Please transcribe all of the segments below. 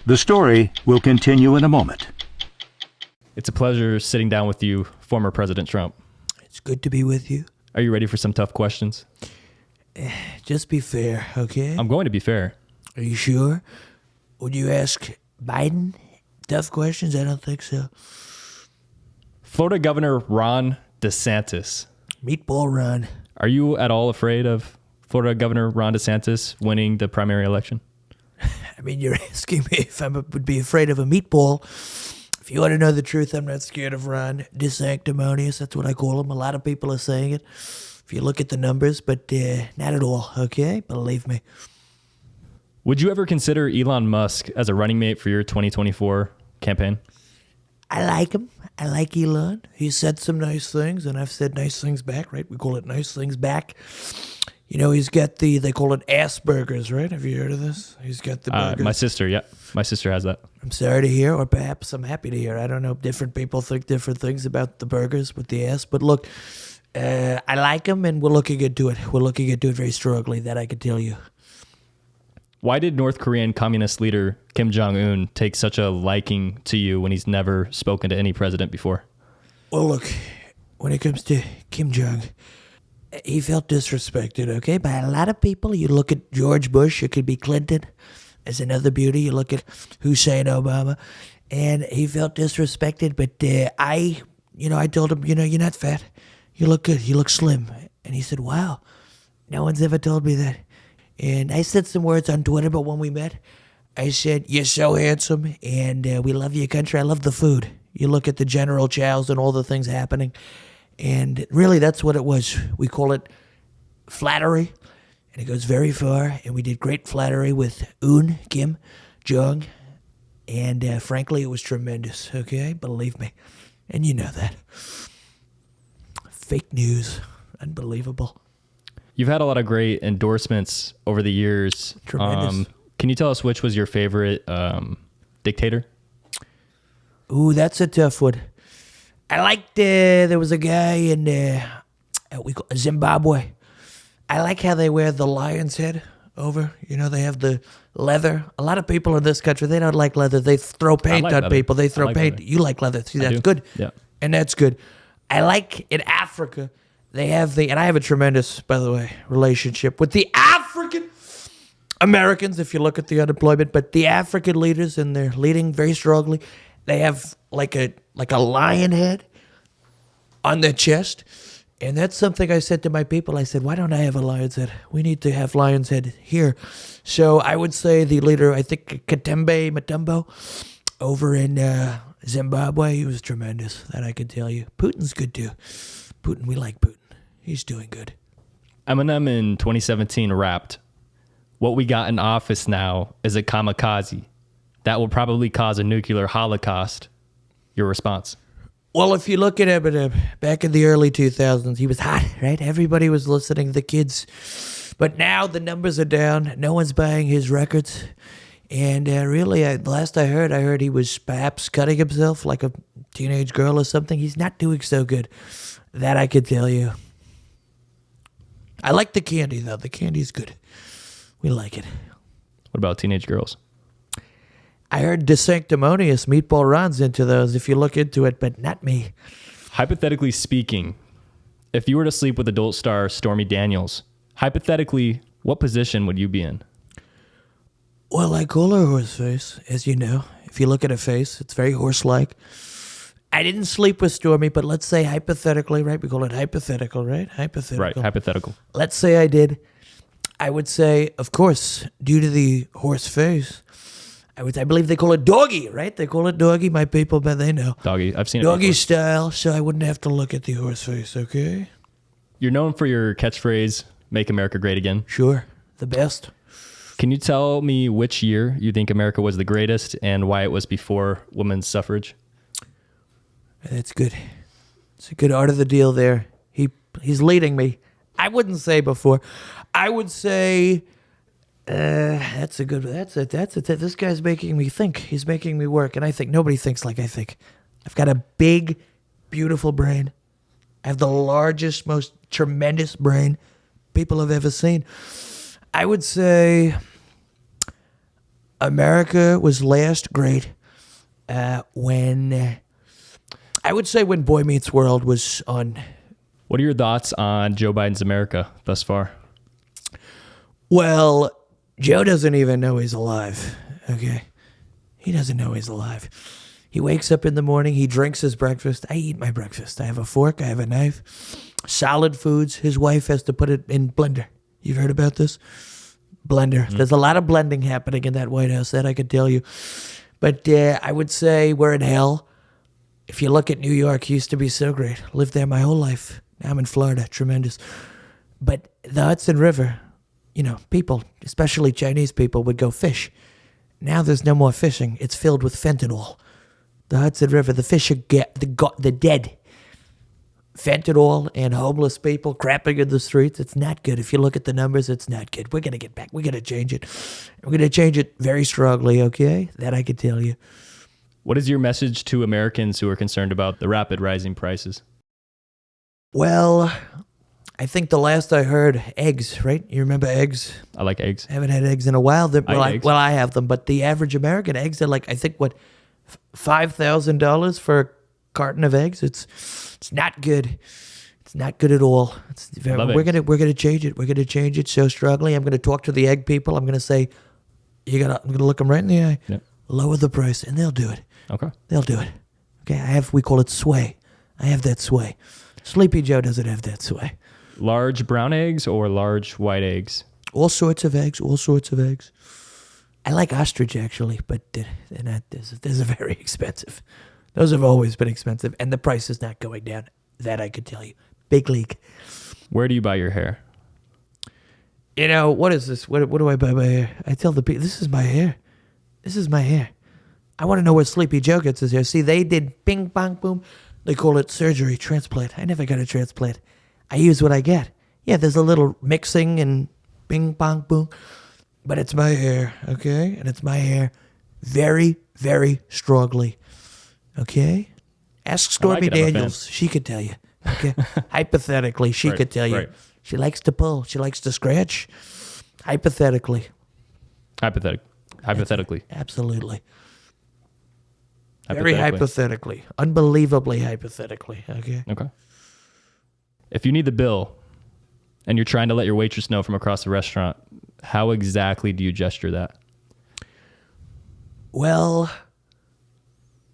The story will continue in a moment. It's a pleasure sitting down with you, former President Trump. It's good to be with you. Are you ready for some tough questions? Just be fair, okay? I'm going to be fair. Are you sure? Would you ask Biden tough questions? I don't think so. Florida Governor Ron DeSantis. Meatball Ron. Are you at all afraid of Florida Governor Ron DeSantis winning the primary election? I mean, you're asking me if I would be afraid of a meatball. If you want to know the truth, I'm not scared of Ron DeSanctimonious. That's what I call him. A lot of people are saying it. If you look at the numbers, but not at all, okay? Believe me. Would you ever consider Elon Musk as a running mate for your 2024 campaign? I like him. I like Elon. He said some nice things, and I've said nice things back, right? We call it nice things back. You know, he's got they call it Asperger's, right? Have you heard of this? He's got the burgers. My sister has that. I'm sorry to hear, or perhaps I'm happy to hear. I don't know. Different people think different things about the burgers with the ass. But look, I like him, and we're looking into it. We're looking into it very strongly, that I can tell you. Why did North Korean communist leader Kim Jong Un take such a liking to you when he's never spoken to any president before? Well, look, when it comes to Kim Jong, he felt disrespected, okay, by a lot of people. You look at George Bush, it could be Clinton as another beauty. You look at Hussein Obama, and he felt disrespected. But I told him, you're not fat. You look good. You look slim. And he said, wow, no one's ever told me that. And I said some words on Twitter, but when we met, I said, you're so handsome, and we love your country. I love the food. You look at the General Chow's and all the things happening. And really, that's what it was. We call it flattery, and it goes very far. And we did great flattery with Kim Jong, and frankly, it was tremendous, okay? Believe me. And you know that. Fake news. Unbelievable. You've had a lot of great endorsements over the years. Tremendous. Can you tell us which was your favorite dictator? Ooh, that's a tough one. I liked, there was a guy in Zimbabwe. I like how they wear the lion's head over. You know, they have the leather. A lot of people in this country, they don't like leather. They throw paint on leather. people. They throw paint. Leather. You like leather. See, that's do. good. Yeah. And that's good. I like in Africa, they have and I have a tremendous, by the way, relationship with the African Americans, if you look at the unemployment, but the African leaders, and they're leading very strongly. They have like a lion head on their chest. And that's something I said to my people. I said, why don't I have a lion's head? We need to have lion's head here. So I would say the leader, I think Katembe Matumbo, over in Zimbabwe, he was tremendous, that I can tell you. Putin's good too. We like Putin. He's doing good. Eminem in 2017 rapped, "What we got in office now is a kamikaze. That will probably cause a nuclear holocaust." Your response? Well, if you look at Eminem, back in the early 2000s, he was hot, right? Everybody was listening, the kids. But now the numbers are down. No one's buying his records. And really, last I heard he was perhaps cutting himself like a teenage girl or something. He's not doing so good. That I could tell you. I like the candy, though. The candy's good. We like it. What about teenage girls? I heard DeSanctimonious Meatball Ron's into those, if you look into it, but not me. Hypothetically speaking, if you were to sleep with adult star Stormy Daniels, hypothetically, what position would you be in? Well, I call her horseface, as you know. If you look at her face, it's very horse-like. I didn't sleep with Stormy, but let's say hypothetically, right? We call it hypothetical, right? Hypothetical. Right, hypothetical. Let's say I did. I would say, of course, due to the horse face, I believe they call it doggy, right? They call it doggy. My people, but they know. Doggy, I've seen it Doggy before. style, so I wouldn't have to look at the horse face, okay? You're known for your catchphrase, "Make America Great Again." Sure, the best. Can you tell me which year you think America was the greatest and why it was before women's suffrage? That's good. It's a good art of the deal there. He's leading me. I wouldn't say before. I would say that's a good. That's it. This guy's making me think. He's making me work, and I think nobody thinks like I think. I've got a big, beautiful brain. I have the largest, most tremendous brain people have ever seen. I would say America was last great when, I would say when Boy Meets World was on. What are your thoughts on Joe Biden's America thus far? Well, Joe doesn't even know he's alive, okay? He doesn't know he's alive. He wakes up in the morning, he drinks his breakfast. I eat my breakfast. I have a fork, I have a knife. Solid foods. His wife has to put it in blender. You've heard about this? Blender. There's a lot of blending happening in that White House, that I can tell you. But I would say we're in hell. If you look at New York, it used to be so great. Lived there my whole life. Now I'm in Florida. Tremendous. But the Hudson River, you know, people, especially Chinese people, would go fish. Now there's no more fishing. It's filled with fentanyl. The Hudson River, the fish are the dead. Fentanyl and homeless people crapping in the streets. It's not good. If you look at the numbers, it's not good. We're going to get back. We're going to change it. We're going to change it very strongly, okay? That I can tell you. What is your message to Americans who are concerned about the rapid rising prices? Well, I think the last I heard, eggs, right? You remember eggs? I like eggs. I haven't had eggs in a while. Eggs. Well, I have them, but the average American eggs are like, I think, what, $5,000 for a carton of eggs? It's not good. It's not good at all. We're gonna change it. We're gonna change it so strongly. I'm gonna talk to the egg people. I'm gonna say, I'm gonna look them right in the eye. Yep. Lower the price, and they'll do it. Okay. They'll do it. Okay. We call it sway. I have that sway. Sleepy Joe doesn't have that sway. Large brown eggs or large white eggs? All sorts of eggs. All sorts of eggs. I like ostrich actually, but they're not. Those are very expensive. Those have always been expensive, and the price is not going down. That I could tell you. Big league. Where do you buy your hair? You know, what is this? What do I buy my hair? I tell the people, this is my hair. This is my hair. I want to know where Sleepy Joe gets his hair. See, they did bing, bang, boom. They call it surgery, transplant. I never got a transplant. I use what I get. Yeah, there's a little mixing and bing, bang, boom. But it's my hair, okay? And it's my hair very, very strongly, okay? Ask Stormy Daniels. She could tell you, okay? Hypothetically, she could tell you. Right. She likes to pull. She likes to scratch. Hypothetically. Hypothetically. Absolutely. Very hypothetically. Unbelievably hypothetically, okay? Okay. If you need the bill and you're trying to let your waitress know from across the restaurant, how exactly do you gesture that? Well,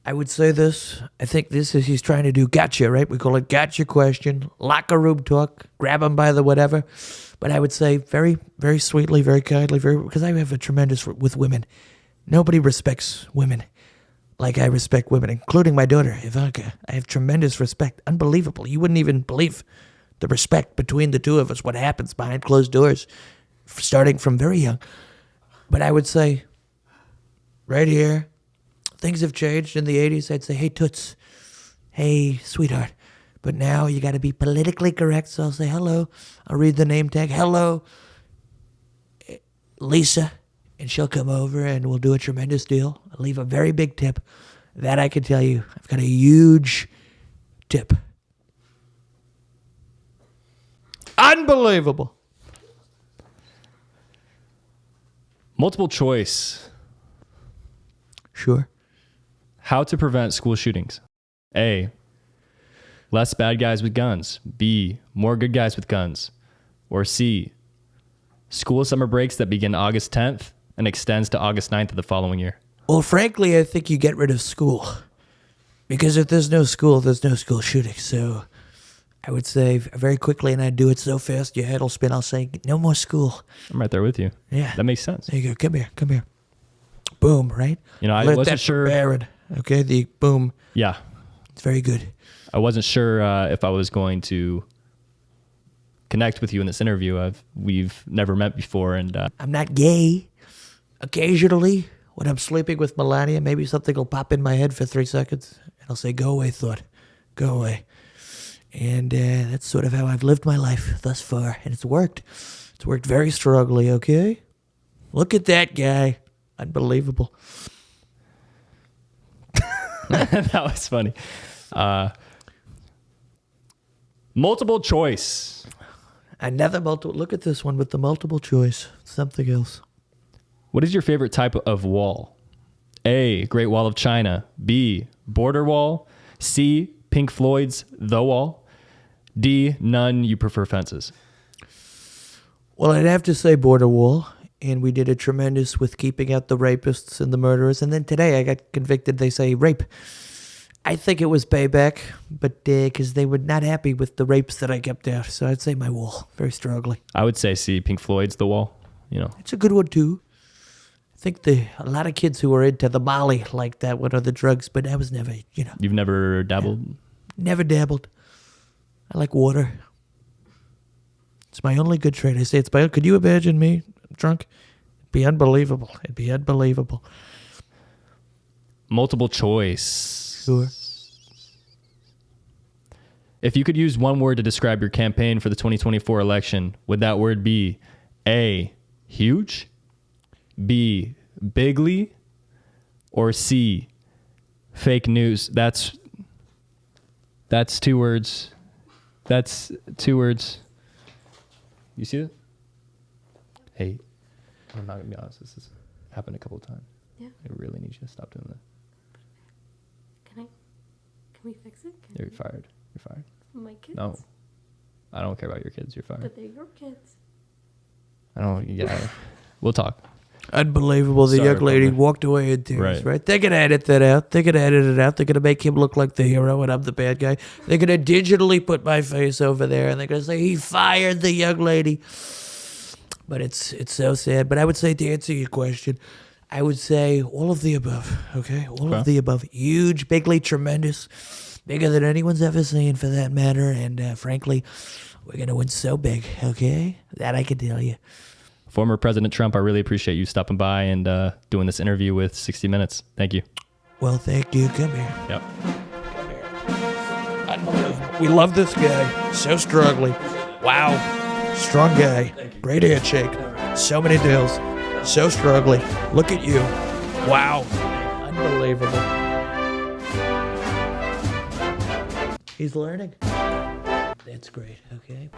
I would say this. I think this is he's trying to do gotcha, right? We call it gotcha question, locker room talk, grab him by the whatever. But I would say very, very sweetly, very kindly, because I have a tremendous with women. Nobody respects women like I respect women, including my daughter, Ivanka. I have tremendous respect. Unbelievable. You wouldn't even believe the respect between the two of us, what happens behind closed doors, starting from very young. But I would say, right here, things have changed. In the 80s, I'd say, hey, toots. Hey, sweetheart. But now you got to be politically correct, so I'll say, hello. I'll read the name tag. Hello, Lisa. And she'll come over and we'll do a tremendous deal. I'll leave a very big tip. That I can tell you. I've got a huge tip. Unbelievable. Multiple choice. Sure. How to prevent school shootings. A, less bad guys with guns. B, more good guys with guns. Or C, school summer breaks that begin August 10th and extends to August 9th of the following year. Well, frankly, I think you get rid of school. Because if there's no school shooting. So I would say very quickly, and I'd do it so fast, your head will spin. I'll say, no more school. I'm right there with you. Yeah. That makes sense. There you go. Come here. Boom, right? You know, I Let wasn't that sure. Baron. Okay, the boom. Yeah. It's very good. I wasn't sure if I was going to connect with you in this interview. We've never met before, and I'm not gay. Occasionally, when I'm sleeping with Melania, maybe something will pop in my head for 3 seconds, and I'll say, go away, thought. Go away. And that's sort of how I've lived my life thus far, and it's worked. It's worked very strongly, okay? Look at that guy. Unbelievable. that was funny. Multiple choice. Another multiple. Look at this one with the multiple choice. Something else. What is your favorite type of wall? A, Great Wall of China. B, Border Wall. C, Pink Floyd's The Wall. D, none, you prefer fences. Well, I'd have to say border wall, and we did a tremendous with keeping out the rapists and the murderers. And then today I got convicted, they say, rape. I think it was payback, but because they were not happy with the rapes that I kept out. So I'd say my wall, very strongly. I would say C, Pink Floyd's The Wall. You know, It's a good one, too. I think a lot of kids who were into the Molly like that one or the drugs, but I was never, you've never dabbled? never dabbled. I like water. It's my only good trait. I say it's my. Could you imagine me drunk? It'd be unbelievable. It'd be unbelievable. Multiple choice. Sure. If you could use one word to describe your campaign for the 2024 election, would that word be A, huge, B, bigly, or C, fake news? That's 2 words. That's 2 words. You see it? Hey, I'm not gonna be honest. This has happened a couple of times. Yeah. I really need you to stop doing that. Can we fix it? You're fired. You're fired. My kids? No, I don't care about your kids. You're fired. But they're your kids. I don't. Yeah, we'll talk. Unbelievable. The Sorry, young lady Bummer. walked away in tears, Right. right? They're going to edit that out. They're going to edit it out. They're going to make him look like the hero and I'm the bad guy. They're going to digitally put my face over there and they're going to say, he fired the young lady. But it's so sad. But I would say, to answer your question, I would say all of the above, okay? All of the above. Huge, bigly, tremendous. Bigger than anyone's ever seen, for that matter. And frankly, we're going to win so big, okay? That I can tell you. Former President Trump, I really appreciate you stopping by and doing this interview with 60 Minutes. Thank you. Well, thank you. Come here. Yep. Come here. Unbelievable. We love this guy. So strongly. Wow. Strong guy. Great handshake. So many deals. So strongly. Look at you. Wow. Unbelievable. He's learning. That's great. Okay.